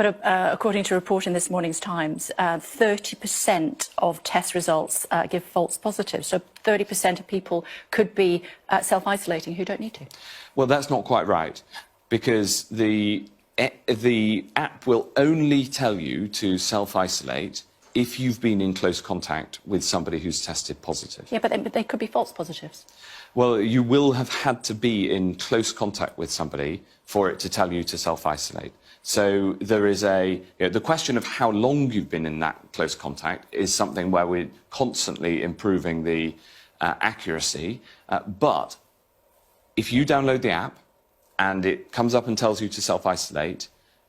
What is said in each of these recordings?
But according to a report in this morning's Times, 30% of test results give false positives. So 30% of people could be self-isolating who don't need to. Well, that's not quite right, because the app will only tell you to self-isolate if you've been in close contact with somebody who's tested positive. Yeah, but they could be false positives. Well, you will have had to be in close contact with somebody for it to tell you to self-isolate. So there is the question of how long you've been in that close contact is something where we're constantly improving the accuracy. But if you download the app and it comes up and tells you to self-isolate,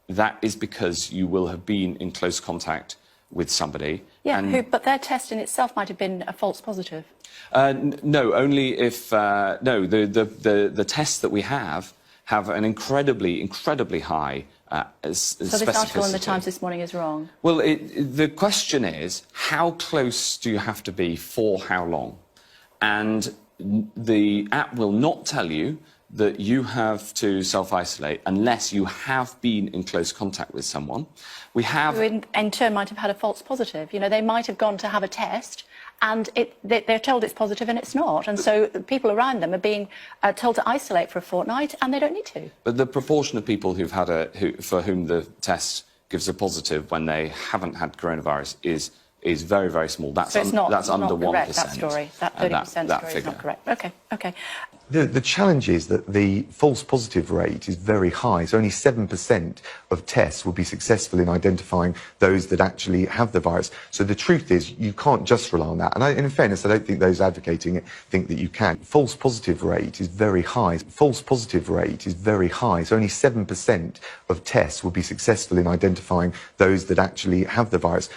that is because you will have been in close contact with somebody. Yeah, but their test in itself might have been a false positive. No, only if the tests that we have an incredibly high specificity. So this article in the Times this morning is wrong? Well, the question is, how close do you have to be for how long? And the app will not tell you that you have to self-isolate unless you have been in close contact with someone. We have... Who in turn might have had a false positive. You know, they might have gone to have a test and they're told it's positive and it's not. And so the people around them are being told to isolate for a fortnight and they don't need to. But the proportion of people for whom the test gives a positive when they haven't had coronavirus is very, very small. That's, so that's under 1%. Correct, that story. That 30% story is not correct. OK. The challenge is that the false positive rate is very high. So only 7% of tests will be successful in identifying those that actually have the virus. So the truth is, you can't just rely on that. And in fairness, I don't think those advocating it think that you can. False positive rate is very high. False positive rate is very high. So only 7% of tests will be successful in identifying those that actually have the virus.